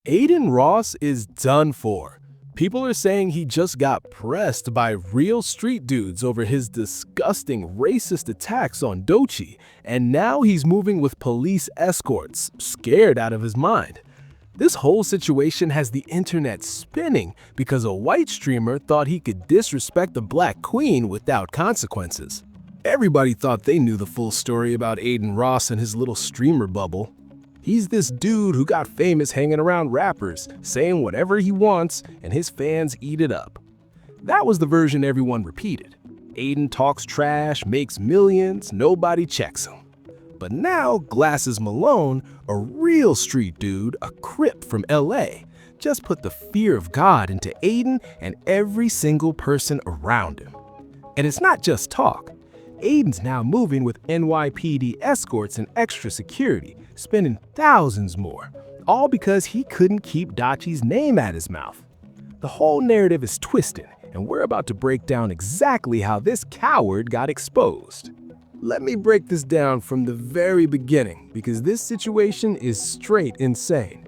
Aiden Ross is done for. People are saying he just got pressed by real street dudes over his disgusting racist attacks on Doechii, and now he's moving with police escorts, scared out of his mind. This whole situation has the internet spinning because a white streamer thought he could disrespect the black queen without consequences. Everybody thought they knew the full story about Aiden Ross and his little streamer bubble. He's this dude who got famous hanging around rappers, saying whatever he wants, and his fans eat it up. That was the version everyone repeated. Aiden talks trash, makes millions, nobody checks him. But now, Glasses Malone, a real street dude, a Crip from LA, just put the fear of God into Aiden and every single person around him. And it's not just talk. Aiden's now moving with NYPD escorts and extra security, spending thousands more, all because he couldn't keep Doechii's name out his mouth. The whole narrative is twisted, and we're about to break down exactly how this coward got exposed. Let me break this down from the very beginning, because this situation is straight insane.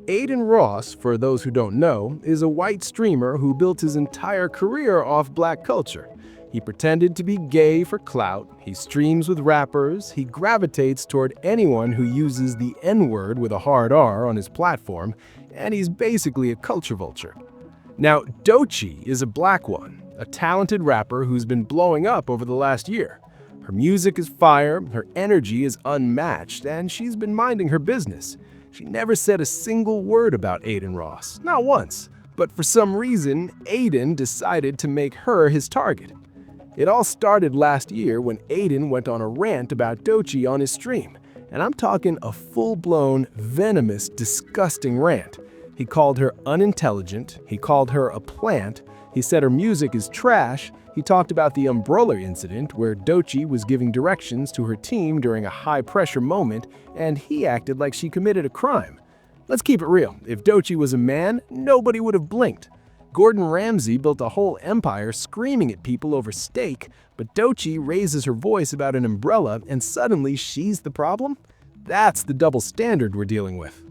Aiden Ross, for those who don't know, is a white streamer who built his entire career off black culture. He pretended to be gay for clout, he streams with rappers, he gravitates toward anyone who uses the N-word with a hard R on his platform, and he's basically a culture vulture. Now, Doechii is a black one, a talented rapper who's been blowing up over the last year. Her music is fire, her energy is unmatched, and she's been minding her business. She never said a single word about Aiden Ross, not once, but for some reason, Aiden decided to make her his target. It all started last year when Aiden went on a rant about Doechii on his stream, and I'm talking a full-blown, venomous, disgusting rant. He called her unintelligent, he called her a plant, he said her music is trash, he talked about the umbrella incident where Doechii was giving directions to her team during a high-pressure moment, and he acted like she committed a crime. Let's keep it real, if Doechii was a man, nobody would have blinked. Gordon Ramsay built a whole empire screaming at people over steak, but Doechii raises her voice about an umbrella and suddenly she's the problem? That's the double standard we're dealing with.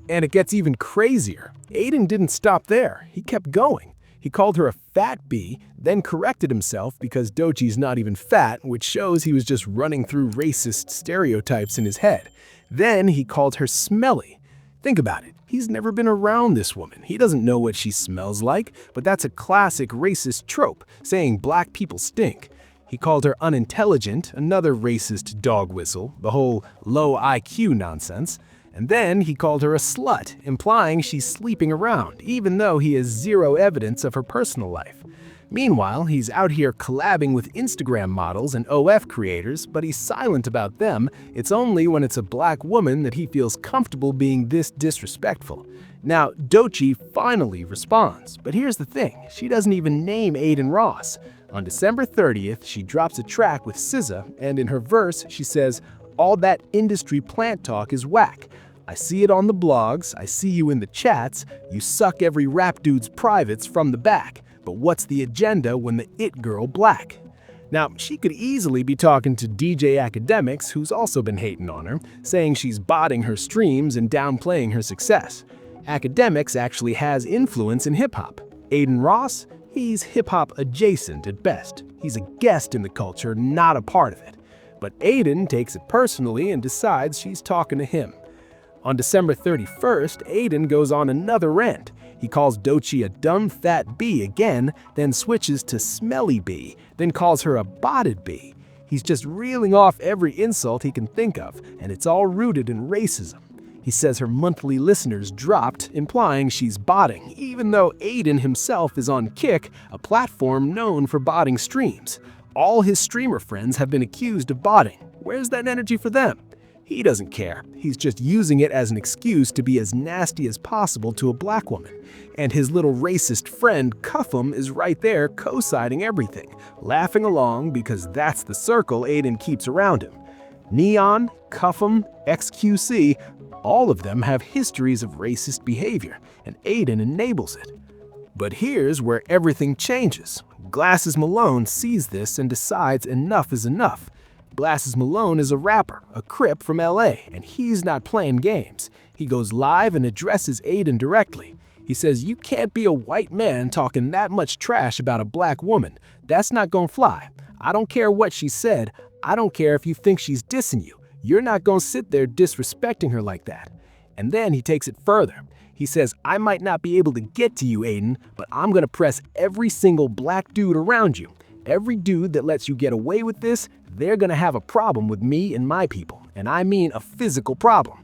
And it gets even crazier. Aiden didn't stop there, he kept going. He called her a fat bee, then corrected himself because Doechii's not even fat, which shows he was just running through racist stereotypes in his head. Then he called her smelly. Think about it. He's never been around this woman. He doesn't know what she smells like, but that's a classic racist trope, saying black people stink. He called her unintelligent, another racist dog whistle, the whole low IQ nonsense. And then he called her a slut, implying she's sleeping around, even though he has zero evidence of her personal life. Meanwhile, he's out here collabing with Instagram models and OF creators, but he's silent about them. It's only when it's a black woman that he feels comfortable being this disrespectful. Now, Doechii finally responds, but here's the thing, she doesn't even name Aiden Ross. On December 30th, she drops a track with SZA, and in her verse, she says, "All that industry plant talk is whack. I see it on the blogs, I see you in the chats, you suck every rap dude's privates from the back. But what's the agenda when the it girl black?" Now, she could easily be talking to DJ Academics, who's also been hating on her, saying she's botting her streams and downplaying her success. Academics actually has influence in hip-hop. Aiden Ross, he's hip-hop adjacent at best. He's a guest in the culture, not a part of it. But Aiden takes it personally and decides she's talking to him. On December 31st, Aiden goes on another rant. He calls Doechii a dumb fat bee again, then switches to smelly bee, then calls her a botted bee. He's just reeling off every insult he can think of, and it's all rooted in racism. He says her monthly listeners dropped, implying she's botting, even though Aiden himself is on Kick, a platform known for botting streams. All his streamer friends have been accused of botting. Where's that energy for them? He doesn't care. He's just using it as an excuse to be as nasty as possible to a black woman. And his little racist friend Cuff'em is right there co-signing everything, laughing along because that's the circle Aiden keeps around him. Neon, Cuff'em, XQC, all of them have histories of racist behavior, and Aiden enables it. But here's where everything changes. Glasses Malone sees this and decides enough is enough. Glasses Malone is a rapper, a Crip from LA, and he's not playing games. He goes live and addresses Aiden directly. He says, "You can't be a white man talking that much trash about a black woman. That's not gonna fly. I don't care what she said. I don't care if you think she's dissing you. You're not gonna sit there disrespecting her like that." And then he takes it further. He says, "I might not be able to get to you, Aiden, but I'm gonna press every single black dude around you. Every dude that lets you get away with this, they're gonna have a problem with me and my people. And I mean a physical problem."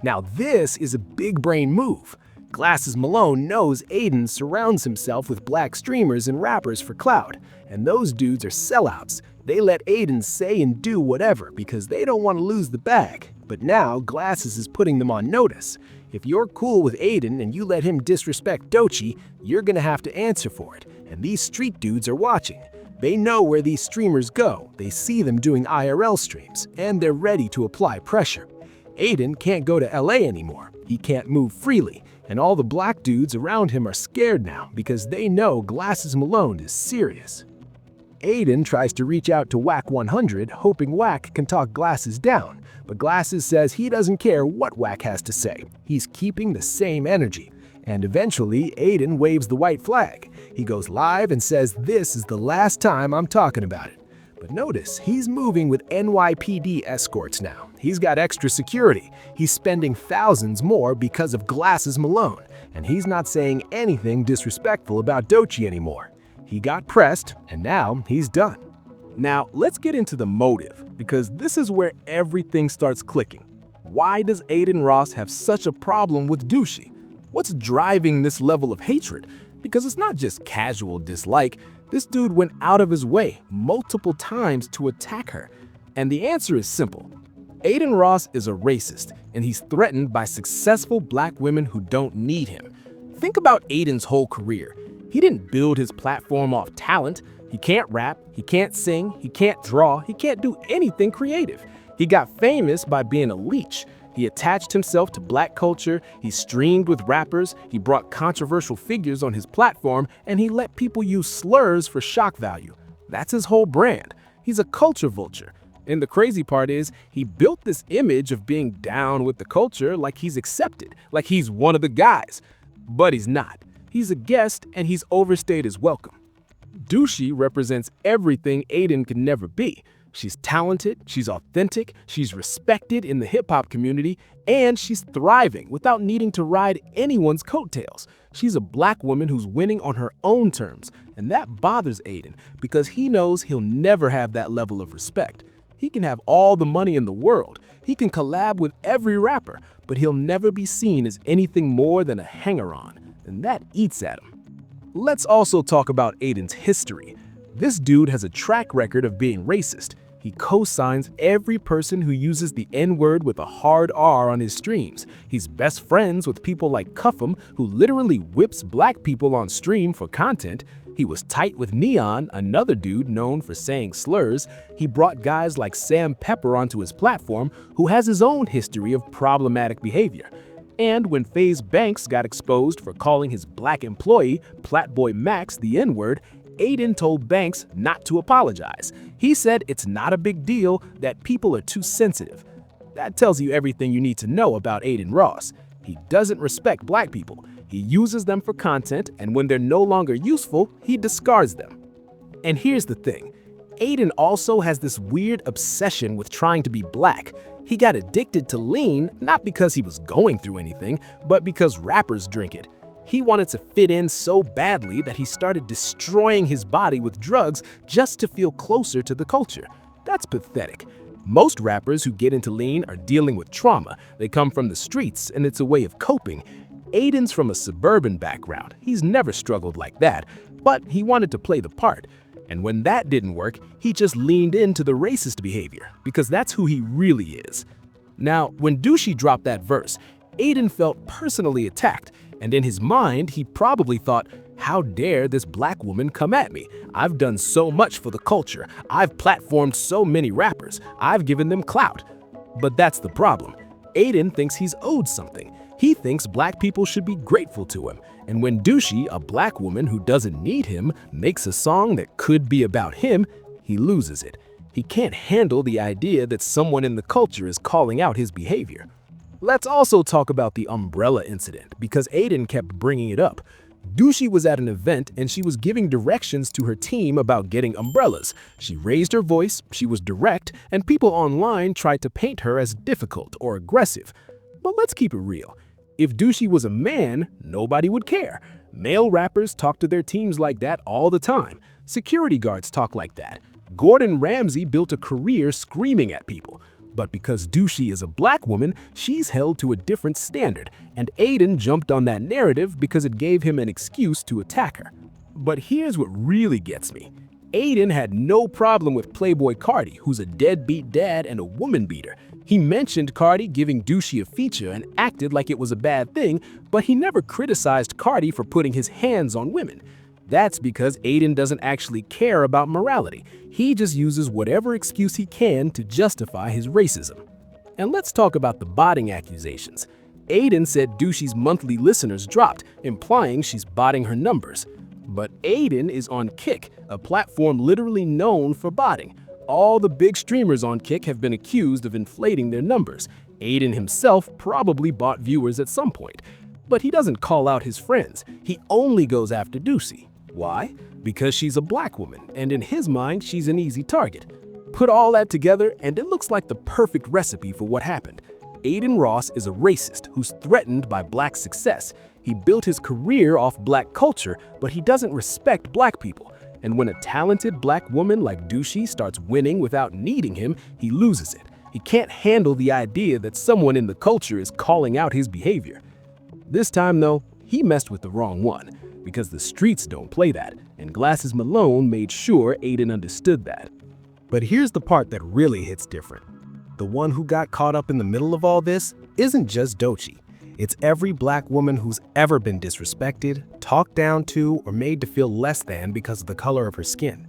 Now this is a big brain move. Glasses Malone knows Aiden surrounds himself with black streamers and rappers for clout, and those dudes are sellouts. They let Aiden say and do whatever because they don't want to lose the bag. But now Glasses is putting them on notice. If you're cool with Aiden and you let him disrespect Doechii, you're gonna have to answer for it. And these street dudes are watching. They know where these streamers go. They see them doing IRL streams, and they're ready to apply pressure. Aiden can't go to LA anymore. He can't move freely. And all the black dudes around him are scared now because they know Glasses Malone is serious. Aiden tries to reach out to Wack 100, hoping Wack can talk Glasses down, but Glasses says he doesn't care what Wack has to say. He's keeping the same energy. And eventually, Aiden waves the white flag. He goes live and says, "This is the last time I'm talking about it." But notice, he's moving with NYPD escorts now. He's got extra security. He's spending thousands more because of Glasses Malone. And he's not saying anything disrespectful about Doechii anymore. He got pressed, and now he's done. Now, let's get into the motive, because this is where everything starts clicking. Why does Aiden Ross have such a problem with Doechii? What's driving this level of hatred? Because it's not just casual dislike. This dude went out of his way multiple times to attack her. And the answer is simple. Aiden Ross is a racist, and he's threatened by successful black women who don't need him. Think about Aiden's whole career. He didn't build his platform off talent. He can't rap, he can't sing, he can't draw, he can't do anything creative. He got famous by being a leech. He attached himself to black culture, he streamed with rappers, he brought controversial figures on his platform, and he let people use slurs for shock value. That's his whole brand. He's a culture vulture. And the crazy part is, he built this image of being down with the culture like he's accepted, like he's one of the guys. But he's not. He's a guest, and he's overstayed his welcome. Doechii represents everything Aiden could never be. She's talented, she's authentic, she's respected in the hip-hop community, and she's thriving without needing to ride anyone's coattails. She's a black woman who's winning on her own terms, and that bothers Aiden because he knows he'll never have that level of respect. He can have all the money in the world, he can collab with every rapper, but he'll never be seen as anything more than a hanger-on, and that eats at him. Let's also talk about Aiden's history. This dude has a track record of being racist. He co-signs every person who uses the N-word with a hard R on his streams. He's best friends with people like Cuff'em, who literally whips black people on stream for content. He was tight with Neon, another dude known for saying slurs. He brought guys like Sam Pepper onto his platform, who has his own history of problematic behavior. And when FaZe Banks got exposed for calling his black employee, Platboy Max, the N-word, Aiden told Banks not to apologize. He said it's not a big deal, that people are too sensitive. That tells you everything you need to know about Aiden Ross. He doesn't respect black people. He uses them for content, and when they're no longer useful, he discards them. And here's the thing. Aiden also has this weird obsession with trying to be black. He got addicted to lean, not because he was going through anything, but because rappers drink it. He wanted to fit in so badly that he started destroying his body with drugs just to feel closer to the culture. That's pathetic. Most rappers who get into lean are dealing with trauma. They come from the streets, and it's a way of coping. Aiden's from a suburban background. He's never struggled like that, but he wanted to play the part. And when that didn't work, he just leaned into the racist behavior, because that's who he really is. Now, when Doechii dropped that verse, Aiden felt personally attacked, and in his mind, he probably thought, how dare this black woman come at me? I've done so much for the culture. I've platformed so many rappers. I've given them clout. But that's the problem. Aiden thinks he's owed something. He thinks black people should be grateful to him. And when Doechii, a black woman who doesn't need him, makes a song that could be about him, he loses it. He can't handle the idea that someone in the culture is calling out his behavior. Let's also talk about the umbrella incident, because Aiden kept bringing it up. Doechii was at an event and she was giving directions to her team about getting umbrellas. She raised her voice, she was direct, and people online tried to paint her as difficult or aggressive. But let's keep it real. If Doechii was a man, nobody would care. Male rappers talk to their teams like that all the time. Security guards talk like that. Gordon Ramsay built a career screaming at people. But because Doechii is a black woman, she's held to a different standard, and Aiden jumped on that narrative because it gave him an excuse to attack her. But here's what really gets me. Aiden had no problem with Playboy Cardi, who's a deadbeat dad and a woman beater. He mentioned Cardi giving Doechii a feature and acted like it was a bad thing, but he never criticized Cardi for putting his hands on women. That's because Aiden doesn't actually care about morality. He just uses whatever excuse he can to justify his racism. And let's talk about the botting accusations. Aiden said Doechii's monthly listeners dropped, implying she's botting her numbers. But Aiden is on Kick, a platform literally known for botting. All the big streamers on Kick have been accused of inflating their numbers. Aiden himself probably bought viewers at some point. But he doesn't call out his friends. He only goes after Doechii. Why? Because she's a black woman, and in his mind, she's an easy target. Put all that together, and it looks like the perfect recipe for what happened. Aiden Ross is a racist who's threatened by black success. He built his career off black culture, but he doesn't respect black people. And when a talented black woman like Doechii starts winning without needing him, he loses it. He can't handle the idea that someone in the culture is calling out his behavior. This time, though, he messed with the wrong one, because the streets don't play that, and Glasses Malone made sure Aiden understood that. But here's the part that really hits different. The one who got caught up in the middle of all this isn't just Doechii. It's every black woman who's ever been disrespected, talked down to, or made to feel less than because of the color of her skin.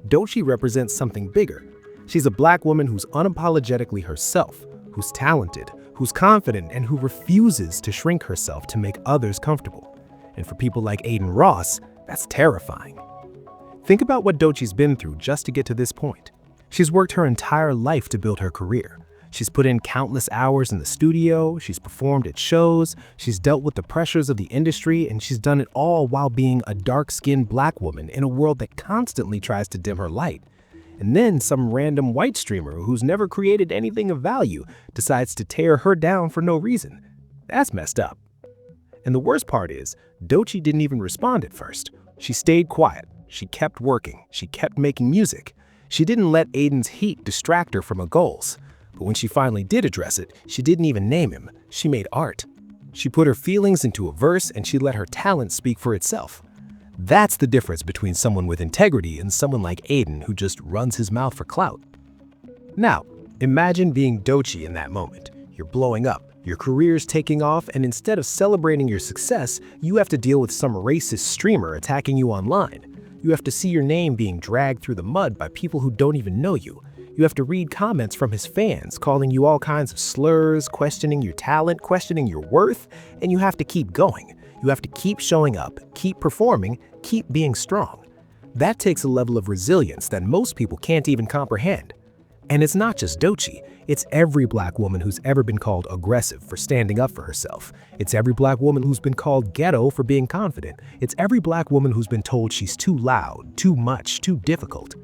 Doechii represents something bigger. She's a black woman who's unapologetically herself, who's talented, who's confident, and who refuses to shrink herself to make others comfortable. And for people like Aiden Ross, that's terrifying. Think about what Doechii's been through just to get to this point. She's worked her entire life to build her career. She's put in countless hours in the studio, she's performed at shows, she's dealt with the pressures of the industry, and she's done it all while being a dark-skinned black woman in a world that constantly tries to dim her light. And then some random white streamer who's never created anything of value decides to tear her down for no reason. That's messed up. And the worst part is, Doechii didn't even respond at first. She stayed quiet, she kept working, she kept making music. She didn't let Aiden's heat distract her from her goals. But when she finally did address it, she didn't even name him. She made art. She put her feelings into a verse and she let her talent speak for itself. That's the difference between someone with integrity and someone like Aiden who just runs his mouth for clout. Now, imagine being Doechii in that moment. You're blowing up, your career's taking off, and instead of celebrating your success, you have to deal with some racist streamer attacking you online. You have to see your name being dragged through the mud by people who don't even know you. You have to read comments from his fans, calling you all kinds of slurs, questioning your talent, questioning your worth, and you have to keep going. You have to keep showing up, keep performing, keep being strong. That takes a level of resilience that most people can't even comprehend. And it's not just Doechii, it's every black woman who's ever been called aggressive for standing up for herself. It's every black woman who's been called ghetto for being confident. It's every black woman who's been told she's too loud, too much, too difficult.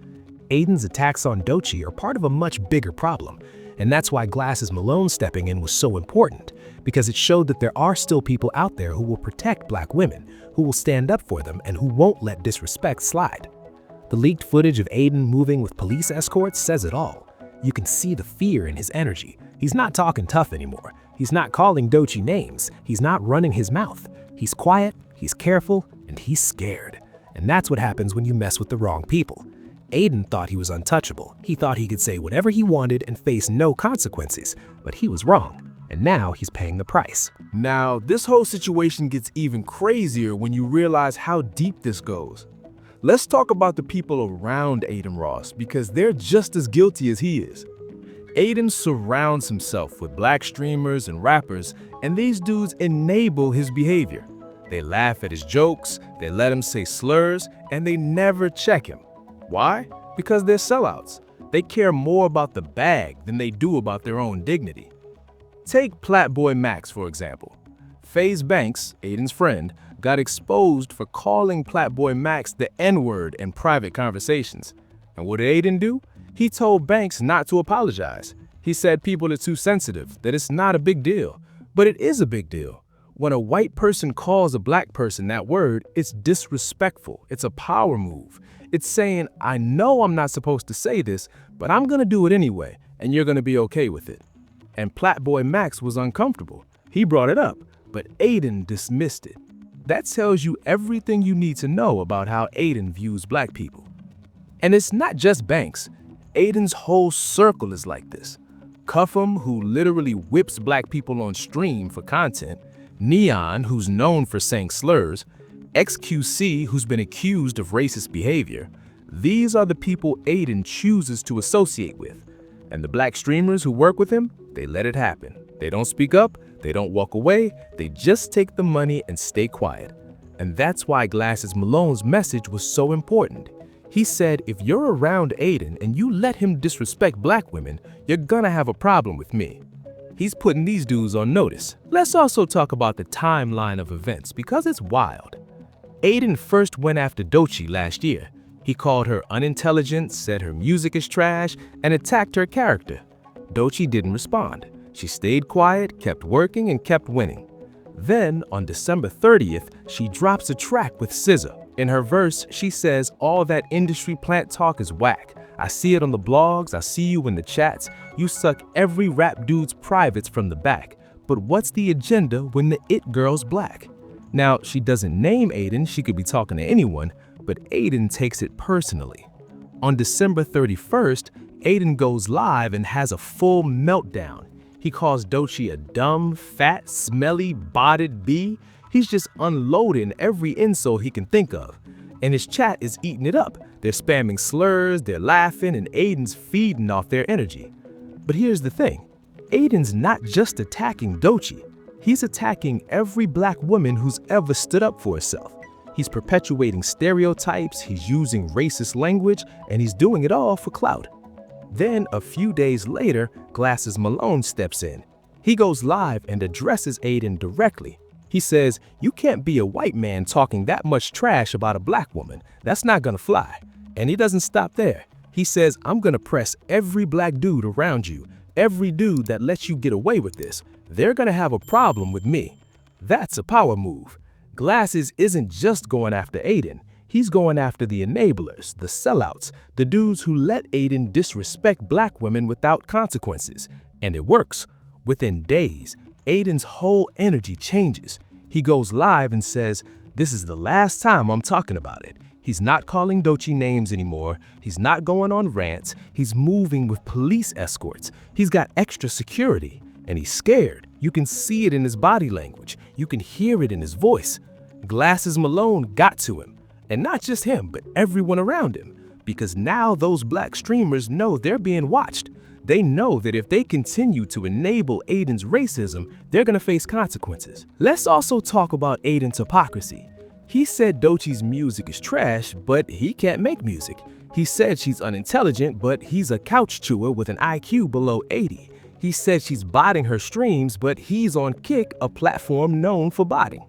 Aiden's attacks on Doechii are part of a much bigger problem. And that's why Glasses Malone stepping in was so important, because it showed that there are still people out there who will protect black women, who will stand up for them, and who won't let disrespect slide. The leaked footage of Aiden moving with police escorts says it all. You can see the fear in his energy. He's not talking tough anymore. He's not calling Doechii names. He's not running his mouth. He's quiet, he's careful, and he's scared. And that's what happens when you mess with the wrong people. Aiden thought he was untouchable. He thought he could say whatever he wanted and face no consequences, but he was wrong. And now he's paying the price. Now, this whole situation gets even crazier when you realize how deep this goes. Let's talk about the people around Aiden Ross, because they're just as guilty as he is. Aiden surrounds himself with black streamers and rappers, and these dudes enable his behavior. They laugh at his jokes, they let him say slurs, and they never check him. Why? Because they're sellouts. They care more about the bag than they do about their own dignity. Take Platboy Max, for example. FaZe Banks, Aiden's friend, got exposed for calling Platboy Max the N-word in private conversations. And what did Aiden do? He told Banks not to apologize. He said people are too sensitive, that it's not a big deal. But it is a big deal. When a white person calls a black person that word, it's disrespectful. It's a power move. It's saying, I know I'm not supposed to say this, but I'm gonna do it anyway, and you're gonna be okay with it. And Platboy Max was uncomfortable. He brought it up, but Aiden dismissed it. That tells you everything you need to know about how Aiden views black people. And it's not just Banks. Aiden's whole circle is like this. Cuffham, who literally whips black people on stream for content, Neon, who's known for saying slurs, XQC, who's been accused of racist behavior. These are the people Aiden chooses to associate with. And the black streamers who work with him, they let it happen. They don't speak up, they don't walk away, they just take the money and stay quiet. And that's why Glasses Malone's message was so important. He said, if you're around Aiden and you let him disrespect black women, you're gonna have a problem with me. He's putting these dudes on notice. Let's also talk about the timeline of events because it's wild. Aiden first went after Doechii last year. He called her unintelligent, said her music is trash, and attacked her character. Doechii didn't respond. She stayed quiet, kept working, and kept winning. Then, on December 30th, she drops a track with SZA. In her verse, she says all that industry plant talk is whack. I see it on the blogs, I see you in the chats. You suck every rap dude's privates from the back. But what's the agenda when the it girl's black? Now, she doesn't name Aiden, she could be talking to anyone, but Aiden takes it personally. On December 31st, Aiden goes live and has a full meltdown. He calls Doechii a dumb, fat, smelly, botted bee. He's just unloading every insult he can think of. And his chat is eating it up. They're spamming slurs, they're laughing, and Aiden's feeding off their energy. But here's the thing. Aiden's not just attacking Doechii. He's attacking every black woman who's ever stood up for herself. He's perpetuating stereotypes, he's using racist language, and he's doing it all for clout. Then, a few days later, Glasses Malone steps in. He goes live and addresses Aiden directly. He says, you can't be a white man talking that much trash about a black woman. That's not gonna fly. And he doesn't stop there. He says, I'm gonna press every black dude around you. Every dude that lets you get away with this. They're gonna have a problem with me. That's a power move. Glasses isn't just going after Aiden. He's going after the enablers, the sellouts, the dudes who let Aiden disrespect black women without consequences. And it works. Within days, Aiden's whole energy changes. He goes live and says, this is the last time I'm talking about it. He's not calling Doechii names anymore. He's not going on rants. He's moving with police escorts. He's got extra security. And he's scared. You can see it in his body language. You can hear it in his voice. Glasses Malone got to him. And not just him, but everyone around him. Because now those black streamers know they're being watched. They know that if they continue to enable Aiden's racism, they're gonna face consequences. Let's also talk about Aiden's hypocrisy. He said Doechii's music is trash, but he can't make music. He said she's unintelligent, but he's a couch chewer with an IQ below 80. He said she's botting her streams, but he's on Kick, a platform known for botting.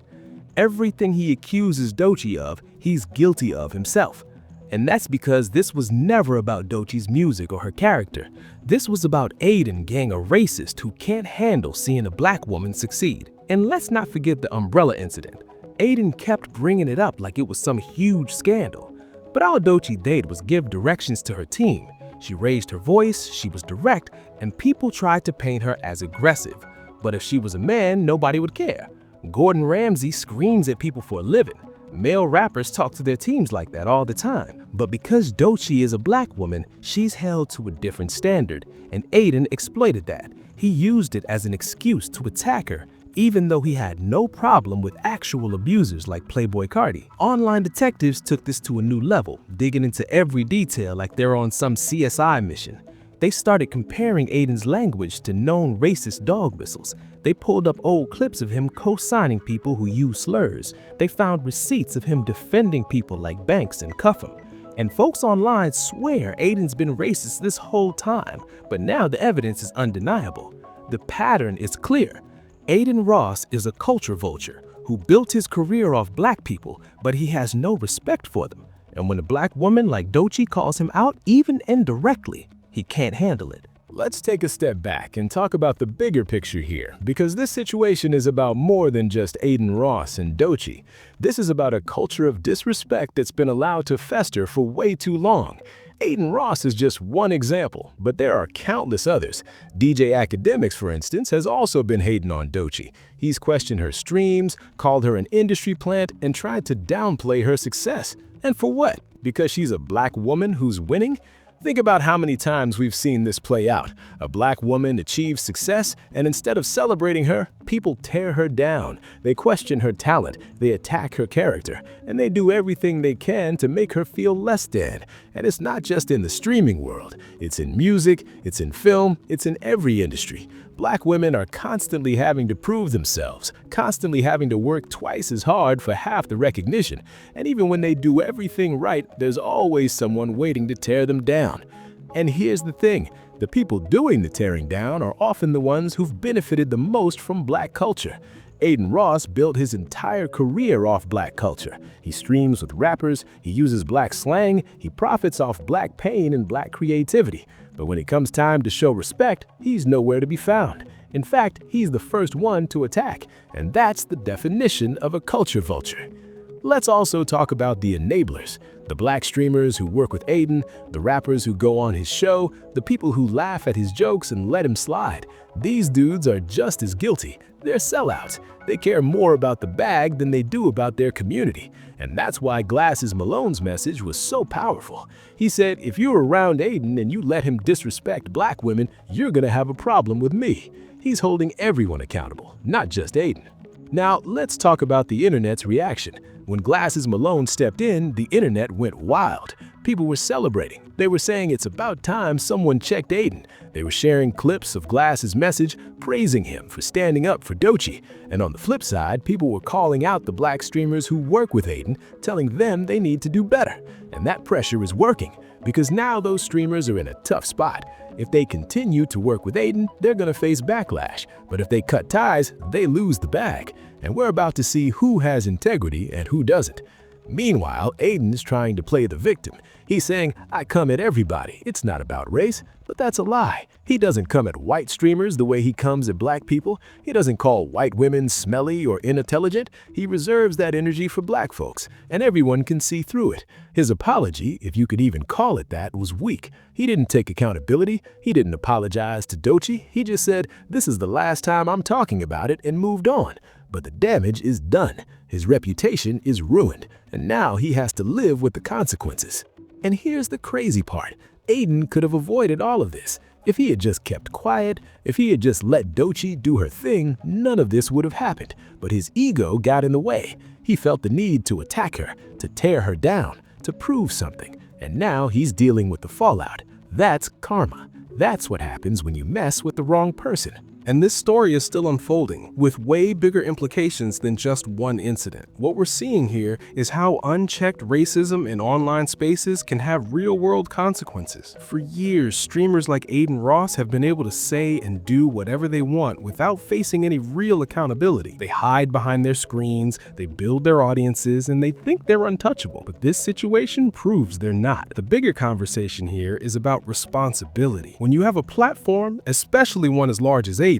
Everything he accuses Doechii of, he's guilty of himself. And that's because this was never about Doechii's music or her character. This was about Aiden being a racist who can't handle seeing a black woman succeed. And let's not forget the umbrella incident. Aiden kept bringing it up like it was some huge scandal. But all Doechii did was give directions to her team. She raised her voice, she was direct, and people tried to paint her as aggressive. But if she was a man, nobody would care. Gordon Ramsay screams at people for a living. Male rappers talk to their teams like that all the time. But because Doechii is a black woman, she's held to a different standard, and Aiden exploited that. He used it as an excuse to attack her, even though he had no problem with actual abusers like Playboi Carti. Online detectives took this to a new level, digging into every detail like they're on some CSI mission. They started comparing Aiden's language to known racist dog whistles. They pulled up old clips of him co-signing people who use slurs. They found receipts of him defending people like Banks and Cuffham. And folks online swear Aiden's been racist this whole time, but now the evidence is undeniable. The pattern is clear. Aiden Ross is a culture vulture who built his career off black people, but he has no respect for them. And when a black woman like Doechii calls him out, even indirectly, he can't handle it. Let's take a step back and talk about the bigger picture here, because this situation is about more than just Aiden Ross and Doechii. This is about a culture of disrespect that's been allowed to fester for way too long. Aiden Ross is just one example, but there are countless others. DJ Academics, for instance, has also been hating on Doechii. He's questioned her streams, called her an industry plant, and tried to downplay her success. And for what? Because she's a black woman who's winning? Think about how many times we've seen this play out. A black woman achieves success, and instead of celebrating her, people tear her down. They question her talent, they attack her character, and they do everything they can to make her feel less than. And it's not just in the streaming world. It's in music, it's in film, it's in every industry. Black women are constantly having to prove themselves, constantly having to work twice as hard for half the recognition. And even when they do everything right, there's always someone waiting to tear them down. And here's the thing, the people doing the tearing down are often the ones who've benefited the most from black culture. Aiden Ross built his entire career off black culture. He streams with rappers, he uses black slang, he profits off black pain and black creativity. But when it comes time to show respect, he's nowhere to be found. In fact, he's the first one to attack, and that's the definition of a culture vulture. Let's also talk about the enablers, the black streamers who work with Aiden, the rappers who go on his show, the people who laugh at his jokes and let him slide. These dudes are just as guilty. They're sellouts. They care more about the bag than they do about their community. And that's why Glasses Malone's message was so powerful. He said, if you're around Aiden and you let him disrespect black women, you're gonna have a problem with me. He's holding everyone accountable, not just Aiden. Now, let's talk about the internet's reaction. When Glasses Malone stepped in, the internet went wild. People were celebrating. They were saying it's about time someone checked Aiden. They were sharing clips of Glasses' message, praising him for standing up for Doechii. And on the flip side, people were calling out the black streamers who work with Aiden, telling them they need to do better. And that pressure is working, because now those streamers are in a tough spot. If they continue to work with Aiden, they're gonna face backlash. But if they cut ties, they lose the bag. And we're about to see who has integrity and who doesn't. Meanwhile, Aiden is trying to play the victim. He's saying, I come at everybody, it's not about race. But that's a lie. He doesn't come at white streamers the way he comes at black people. He doesn't call white women smelly or unintelligent. He reserves that energy for black folks, and everyone can see through it. His apology, if you could even call it that, was weak. He didn't take accountability. He didn't apologize to Doechii. He just said, this is the last time I'm talking about it, and moved on. But the damage is done. His reputation is ruined, and now he has to live with the consequences. And here's the crazy part. Aiden could have avoided all of this. If he had just kept quiet, if he had just let Doechii do her thing, none of this would have happened. But his ego got in the way. He felt the need to attack her, to tear her down, to prove something. And now he's dealing with the fallout. That's karma. That's what happens when you mess with the wrong person. And this story is still unfolding, with way bigger implications than just one incident. What we're seeing here is how unchecked racism in online spaces can have real-world consequences. For years, streamers like Aiden Ross have been able to say and do whatever they want without facing any real accountability. They hide behind their screens, they build their audiences, and they think they're untouchable. But this situation proves they're not. The bigger conversation here is about responsibility. When you have a platform, especially one as large as Aiden's,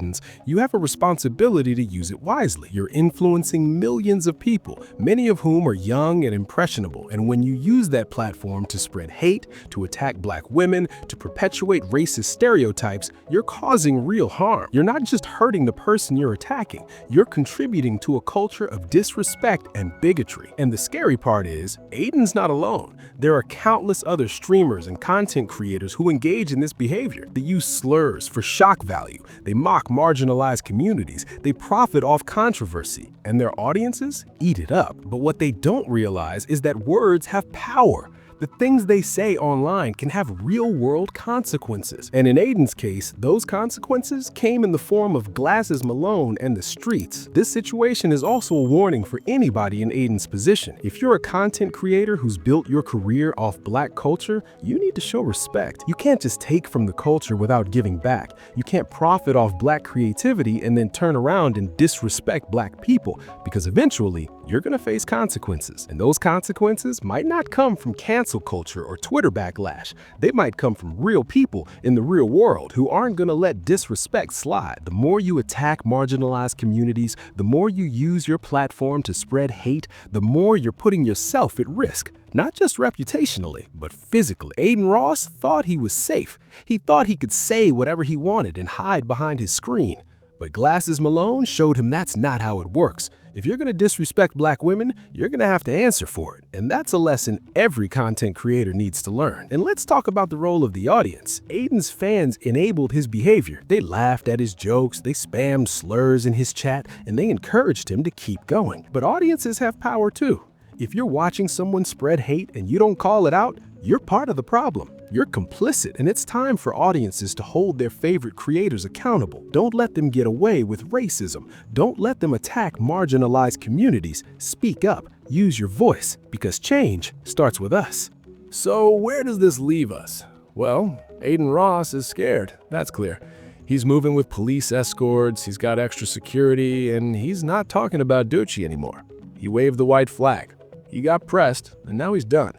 you have a responsibility to use it wisely. You're influencing millions of people, many of whom are young and impressionable. And when you use that platform to spread hate, to attack black women, to perpetuate racist stereotypes, you're causing real harm. You're not just hurting the person you're attacking, you're contributing to a culture of disrespect and bigotry. And the scary part is, Aiden's not alone. There are countless other streamers and content creators who engage in this behavior. They use slurs for shock value. They mock marginalized communities. They profit off controversy, and their audiences eat it up. But what they don't realize is that words have power. The things they say online can have real-world consequences. And in Aiden's case, those consequences came in the form of glasses Malone and the streets. This situation is also a warning for anybody in Aiden's position. If you're a content creator who's built your career off Black culture, you need to show respect. You can't just take from the culture without giving back. You can't profit off Black creativity and then turn around and disrespect Black people, because eventually you're gonna face consequences. And those consequences might not come from cancel culture or Twitter backlash. They might come from real people in the real world who aren't gonna let disrespect slide. The more you attack marginalized communities, the more you use your platform to spread hate, the more you're putting yourself at risk. Not just reputationally, but physically. Aiden Ross thought he was safe. He thought he could say whatever he wanted and hide behind his screen. But Glasses Malone showed him that's not how it works. If you're gonna disrespect Black women, you're gonna have to answer for it. And that's a lesson every content creator needs to learn. And let's talk about the role of the audience. Aiden's fans enabled his behavior. They laughed at his jokes, they spammed slurs in his chat, and they encouraged him to keep going. But audiences have power too. If you're watching someone spread hate and you don't call it out, you're part of the problem. You're complicit, and it's time for audiences to hold their favorite creators accountable. Don't let them get away with racism. Don't let them attack marginalized communities. Speak up, use your voice, because change starts with us. So where does this leave us? Well, Aiden Ross is scared, that's clear. He's moving with police escorts, he's got extra security, and he's not talking about Doechii anymore. He waved the white flag. He got pressed, and now he's done.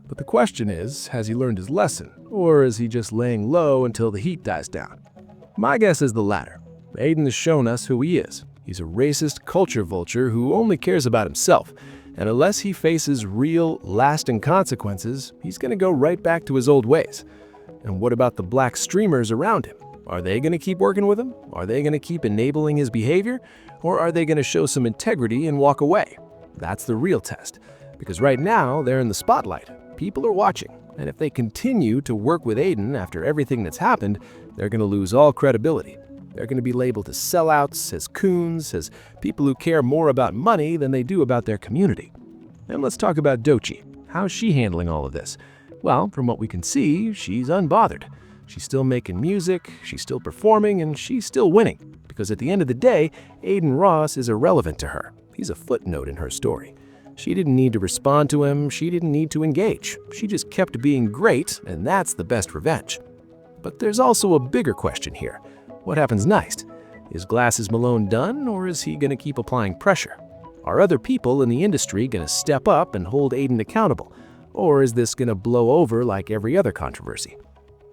But the question is, has he learned his lesson, or is he just laying low until the heat dies down? My guess is the latter. Aiden has shown us who he is. He's a racist culture vulture who only cares about himself, and unless he faces real, lasting consequences, he's gonna go right back to his old ways. And what about the Black streamers around him? Are they gonna keep working with him? Are they gonna keep enabling his behavior? Or are they gonna show some integrity and walk away? That's the real test. Because right now, they're in the spotlight. People are watching, and if they continue to work with Aiden after everything that's happened, they're going to lose all credibility. They're going to be labeled as sellouts, as coons, as people who care more about money than they do about their community. And let's talk about Doechii. How's she handling all of this? Well, from what we can see, she's unbothered. She's still making music, she's still performing, and she's still winning. Because at the end of the day, Aiden Ross is irrelevant to her. He's a footnote in her story. She didn't need to respond to him, she didn't need to engage. She just kept being great, and that's the best revenge. But there's also a bigger question here. What happens next? Is Glasses Malone done, or is he gonna keep applying pressure? Are other people in the industry gonna step up and hold Aiden accountable? Or is this gonna blow over like every other controversy?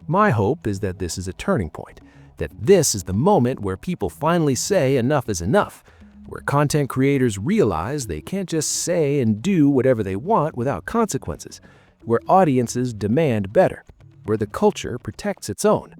My hope is that this is a turning point, that this is the moment where people finally say enough is enough, where content creators realize they can't just say and do whatever they want without consequences, where audiences demand better, where the culture protects its own.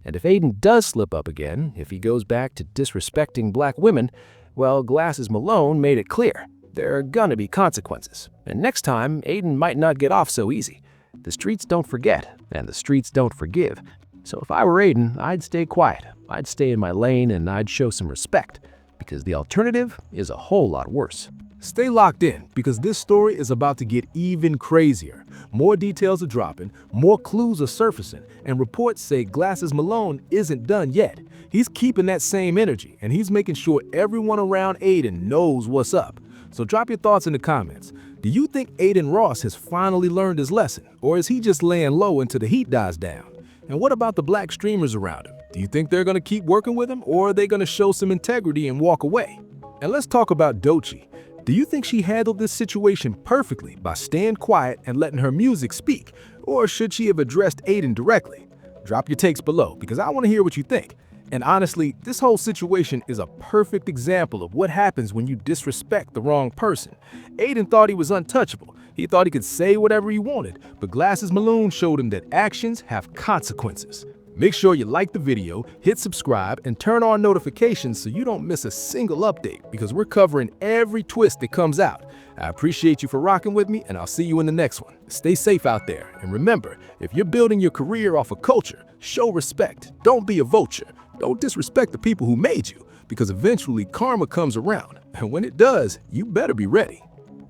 And if Aiden does slip up again, if he goes back to disrespecting Black women, well, Glasses Malone made it clear. There are gonna be consequences. And next time, Aiden might not get off so easy. The streets don't forget, and the streets don't forgive. So if I were Aiden, I'd stay quiet. I'd stay in my lane, and I'd show some respect. Because the alternative is a whole lot worse. Stay locked in, because this story is about to get even crazier. More details are dropping, more clues are surfacing, and reports say Glasses Malone isn't done yet. He's keeping that same energy, and he's making sure everyone around Aiden knows what's up. So drop your thoughts in the comments. Do you think Aiden Ross has finally learned his lesson, or is he just laying low until the heat dies down? And what about the Black streamers around him? Do you think they're going to keep working with him, or are they going to show some integrity and walk away? And let's talk about Doechii. Do you think she handled this situation perfectly by staying quiet and letting her music speak, or should she have addressed Aiden directly? Drop your takes below, because I want to hear what you think. And honestly, this whole situation is a perfect example of what happens when you disrespect the wrong person. Aiden thought he was untouchable. He thought he could say whatever he wanted, but Glasses Malone showed him that actions have consequences. Make sure you like the video, hit subscribe, and turn on notifications so you don't miss a single update, because we're covering every twist that comes out. I appreciate you for rocking with me, and I'll see you in the next one. Stay safe out there, and remember, if you're building your career off of culture, show respect. Don't be a vulture. Don't disrespect the people who made you, because eventually karma comes around, and when it does, you better be ready.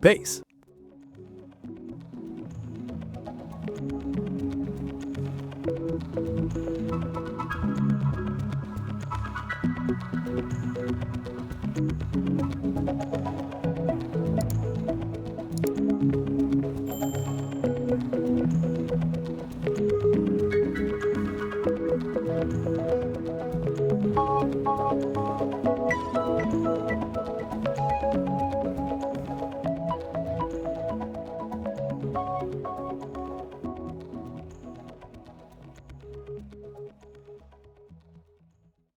Peace.